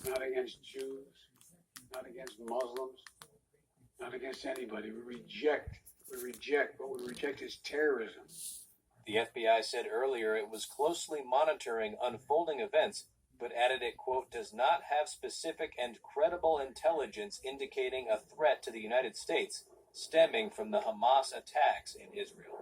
not against Jews, not against Muslims, not against anybody. We reject, what we reject is terrorism. The FBI said earlier it was closely monitoring unfolding events, but added it, quote, does not have specific and credible intelligence indicating a threat to the United States stemming from the Hamas attacks in Israel.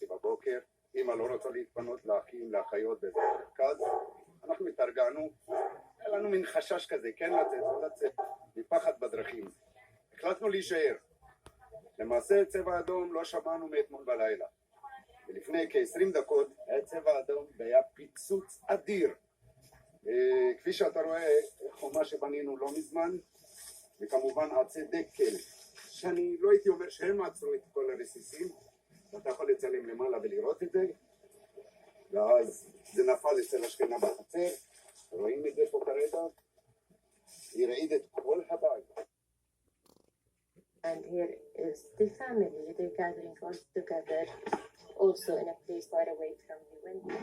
בבוקר, אמא לא רוצה להתפנות לאחים, לאחיות באיזה מרכז. אנחנו התארגנו, היה לנו מין חשש כזה, כן לצאת, לא לצאת, מפחד בדרכים. החלטנו להישאר. למעשה צבע אדום לא שמענו מאתמול בלילה. ולפני כ-20 דקות היה צבע אדום והיה פיצוץ אדיר. כפי שאתה רואה, חומה שבנינו לא מזמן, וכמובן עצי דקל, שאני לא הייתי אומר שהם עצרו את כל הרסיסים, אתה יכול לצלם למעלה ולראות את זה, ואז זה נפל אצל השכנה בחצר, רואים את זה פה כרגע, היא רעיד את כל הבית. And here is the family, they're gathering all together, also in a place far away from the window.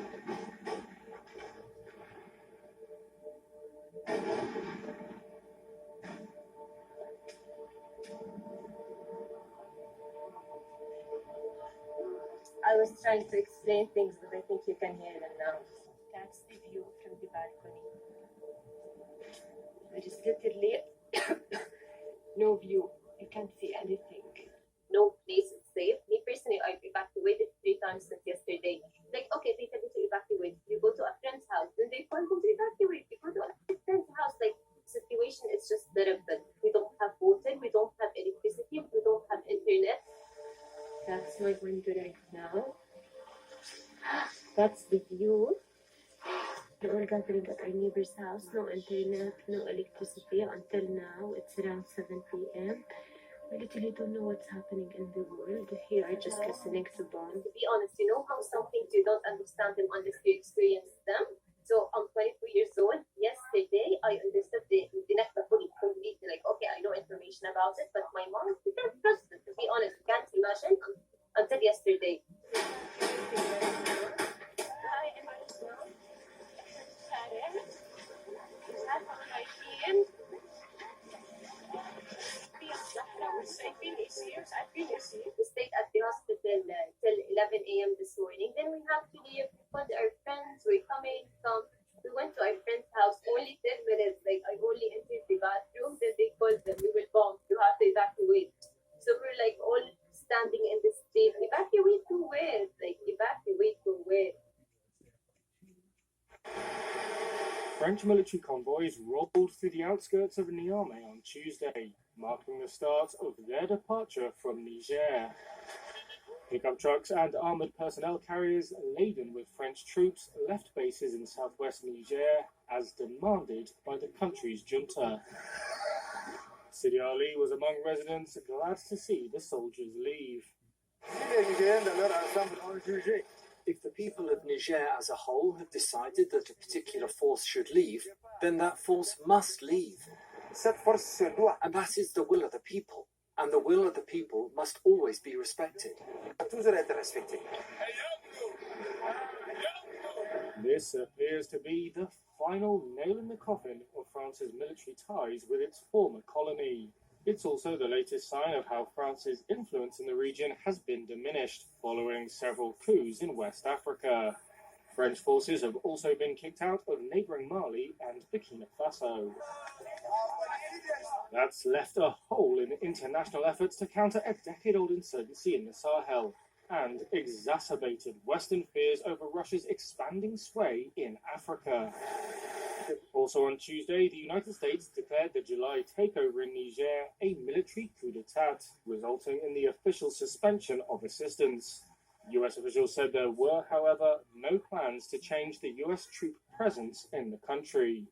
I was trying to explain things, but I think you can hear them now. That's the view from the balcony. There is literally no view. You can't see anything. No place is safe. Me personally, I've evacuated 3 times since yesterday. Like, okay, they tell you to evacuate. You go to a friend's house, then they can't go to evacuate. You go to a friend's house. Like, the situation is just terrible. We don't have water, we don't have electricity, we don't have internet. That's my window right now. That's the view. We're all gathering at our neighbor's house. No internet, no electricity until now. It's around 7 p.m. We literally don't know what's happening in the world. Here, are just listening to bombs. To be honest, you know how some things you don't understand them unless you experience them? So I'm 22 years old. Yesterday, I understood the Nakba fully, completely. Like, okay, I know information about it, but my mom, we can't trust it. To be honest, we can't imagine until yesterday. We stayed at the hospital till 11 a.m. this morning. Then we have to leave. We called our friends. We're coming. We went to our friend's house. Only 10 minutes. Like, I only entered the bathroom. Then they called them. We will bomb. You have to evacuate. So we're like all standing in the street. Evacuate to where? Like, evacuate to where? French military convoys rolled through the outskirts of Niamey on Tuesday, marking the start of their departure from Niger. Pickup trucks and armoured personnel carriers laden with French troops left bases in southwest Niger as demanded by the country's junta. Sidi Ali was among residents glad to see the soldiers leave. If the people of Niger as a whole have decided that a particular force should leave, then that force must leave. And that is the will of the people. And the will of the people must always be respected. This appears to be the final nail in the coffin of France's military ties with its former colony. It's also the latest sign of how France's influence in the region has been diminished following several coups in West Africa. French forces have also been kicked out of neighbouring Mali and Burkina Faso. That's left a hole in international efforts to counter a decade-old insurgency in the Sahel and exacerbated Western fears over Russia's expanding sway in Africa. Also on Tuesday, the United States declared the July takeover in Niger a military coup d'etat, resulting in the official suspension of assistance. US officials said there were, however, no plans to change the US troop presence in the country.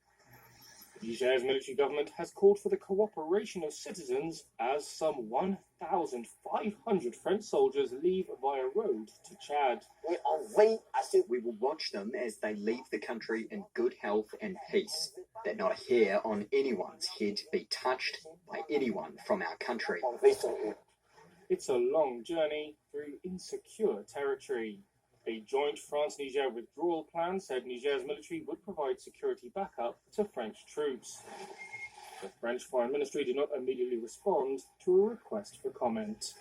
Niger's military government has called for the cooperation of citizens as some 1,500 French soldiers leave via road to Chad. We will watch them as they leave the country in good health and peace, that not a hair on anyone's head be touched by anyone from our country. It's a long journey through insecure territory. A joint France-Niger withdrawal plan said Niger's military would provide security backup to French troops. The French Foreign Ministry did not immediately respond to a request for comment.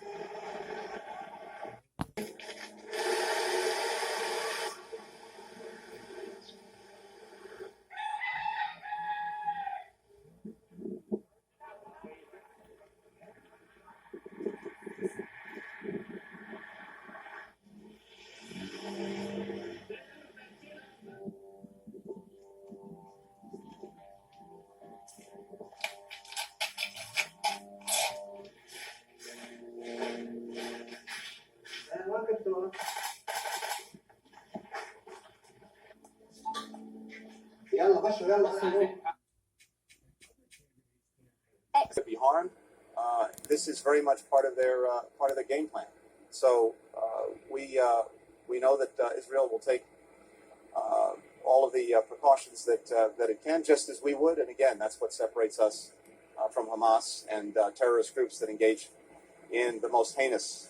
Be harmed. This is very much part of their game plan. So we know that Israel will take all of the precautions that it can, just as we would. And again, that's what separates us from Hamas and terrorist groups that engage in the most heinous.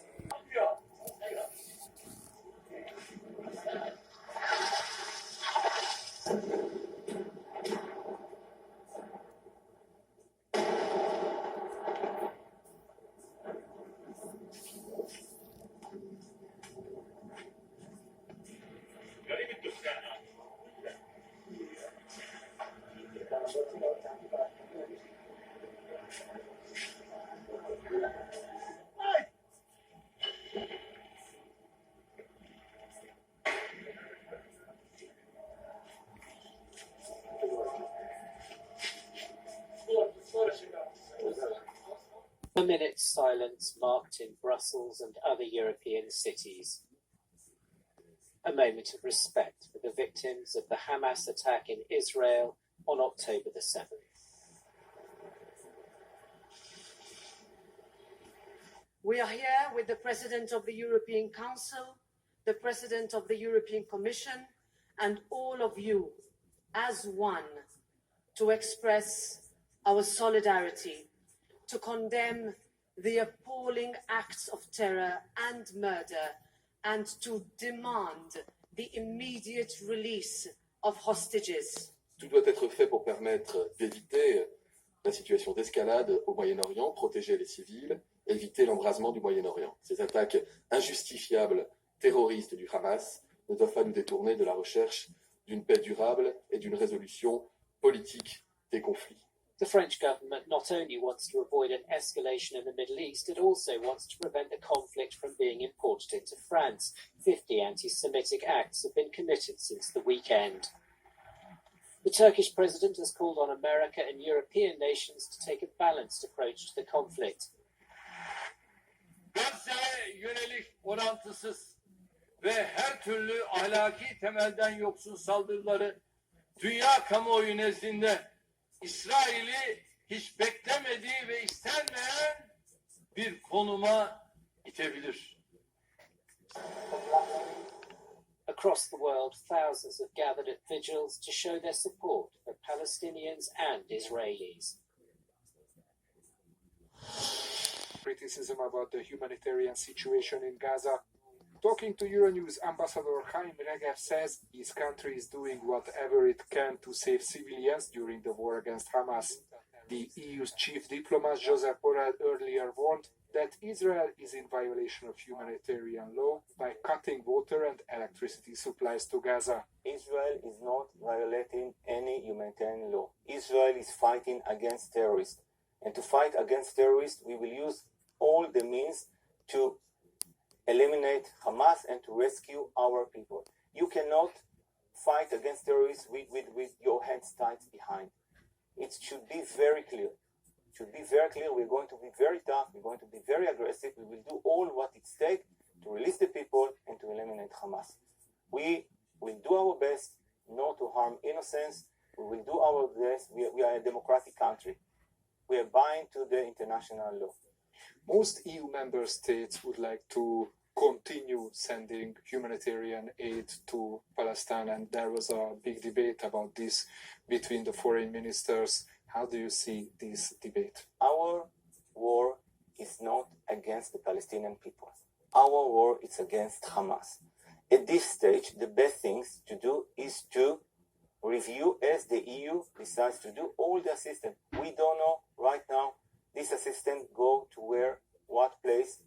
A minute's silence marked in Brussels and other European cities. A moment of respect for the victims of the Hamas attack in Israel on October the 7th. We are here with the President of the European Council, the President of the European Commission, and all of you as one to express our solidarity, to condemn the appalling acts of terror and murder, and to demand the immediate release of hostages. Tout doit être fait pour permettre d'éviter la situation d'escalade au Moyen-Orient, protéger les civils, éviter l'embrasement du Moyen-Orient. Ces attaques injustifiables terroristes du Hamas ne doivent pas nous détourner de la recherche d'une paix durable et d'une résolution politique des conflits. The French government not only wants to avoid an escalation in the Middle East, it also wants to prevent the conflict from being imported into France. 50 anti-Semitic acts have been committed since the weekend. The Turkish president has called on America and European nations to take a balanced approach to the conflict. Gazze'ye yönelik orantısız ve her türlü ahlaki temelden yoksun saldırıları dünya kamuoyu nezdinde İsrail'i hiç beklemediği ve istenmeyen bir konuma itebilir. Across the world, thousands have gathered at vigils to show their support for Palestinians and Israelis. Criticism about the humanitarian situation in Gaza. Talking to Euronews, Ambassador Chaim Regev says his country is doing whatever it can to save civilians during the war against Hamas. The EU's chief diplomat Josep Borrell earlier warned that Israel is in violation of humanitarian law by cutting water and electricity supplies to Gaza. Israel is not violating any humanitarian law. Israel is fighting against terrorists. And to fight against terrorists, we will use all the means to eliminate Hamas and to rescue our people. You cannot fight against terrorists with your hands tied behind. It should be very clear. It should be very clear. We're going to be very tough. We're going to be very aggressive. We will do all what it takes to release the people and to eliminate Hamas. We will do our best not to harm innocents. We will do our best. We are a democratic country. We are bound to the international law. Most EU member states would like to continue sending humanitarian aid to Palestine, and there was a big debate about this between the foreign ministers. How do you see this debate? Our war is not against the Palestinian people. Our war is against Hamas. At this stage, the best things to do is to review as the EU decides to do all the assistance. We don't know right now this assistance go to where, what place.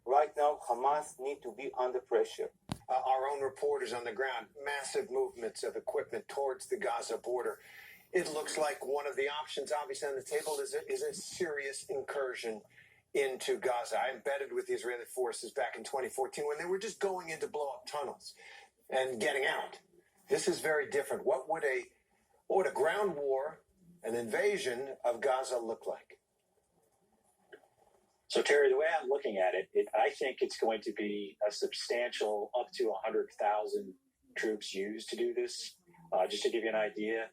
Right now, Hamas need to be under pressure. Our own reporters on the ground, massive movements of equipment towards the Gaza border. It looks like one of the options obviously on the table is a serious incursion into Gaza. I embedded with the Israeli forces back in 2014 when they were just going in to blow up tunnels and getting out. This is very different. What would a ground war, an invasion of Gaza look like? So, Terry, the way I'm looking at it, I think it's going to be a substantial up to 100,000 troops used to do this. Just to give you an idea,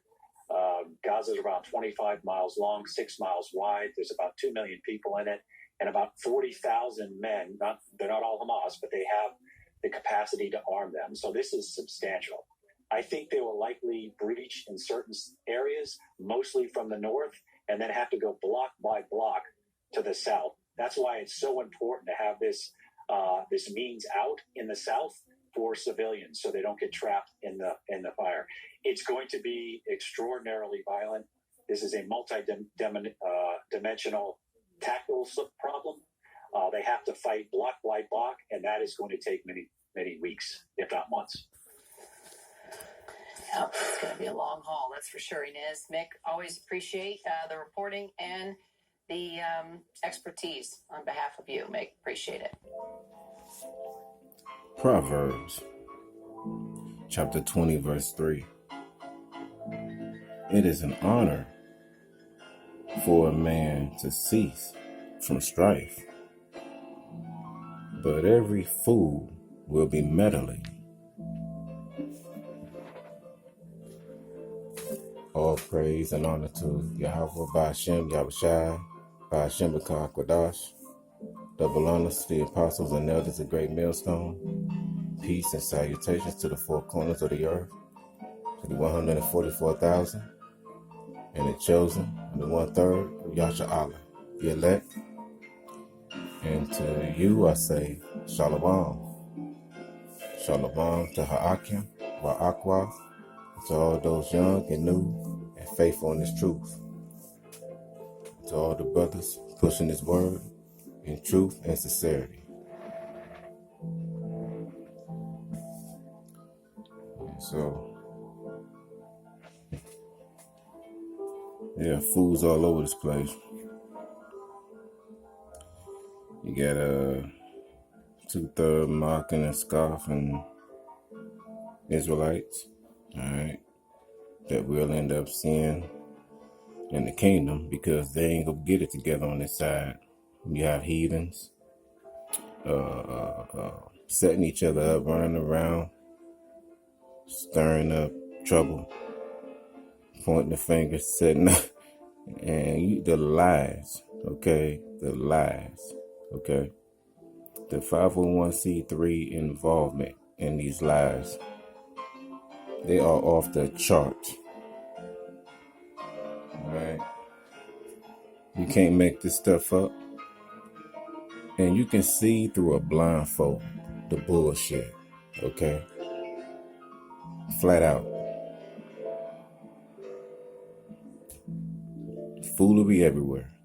Gaza is around 25 miles long, 6 miles wide. There's about 2 million people in it, and about 40,000 men. They're not all Hamas, but they have the capacity to arm them. So this is substantial. I think they will likely breach in certain areas, mostly from the north, and then have to go block by block to the south. That's why it's so important to have this means out in the south for civilians, so they don't get trapped in the fire. It's going to be extraordinarily violent. This is a multi-dimensional tactical problem. They have to fight block by block, and that is going to take many weeks, if not months. Yeah, it's going to be a long haul, that's for sure, Inez. Mick, always appreciate the reporting and the expertise on behalf of you, Mick. Appreciate it. Proverbs, chapter 20, verse 3. It is an honor for a man to cease from strife, but every fool will be meddling. All praise and honor to Yahweh, Ba'ashem, Yahushai, Ba'ashem B'Kah Quadash. Double honors to the apostles and elders of Great Millstone. Peace and salutations to the four corners of the earth, to the 144,000, and the chosen, and the 1/3 of Yasha'Allah, the elect. And to you I say, Shalom. Shalom to Ha'akim, Wa'akwa, to all those young and new and faithful in this truth. To all the brothers pushing this word in truth and sincerity. And so, yeah, fools all over this place. You got 2/3 mocking and scoffing Israelites, alright, that we'll end up seeing in the kingdom because they ain't gonna get it together on this side. You have heathens setting each other up, running around, stirring up trouble, pointing the finger, setting up, and the lies, okay? The lies, okay? The 501c3 involvement in these lies, they are off the chart. Alright? You can't make this stuff up. And you can see through a blindfold the bullshit. Okay? Flat out. foolery everywhere.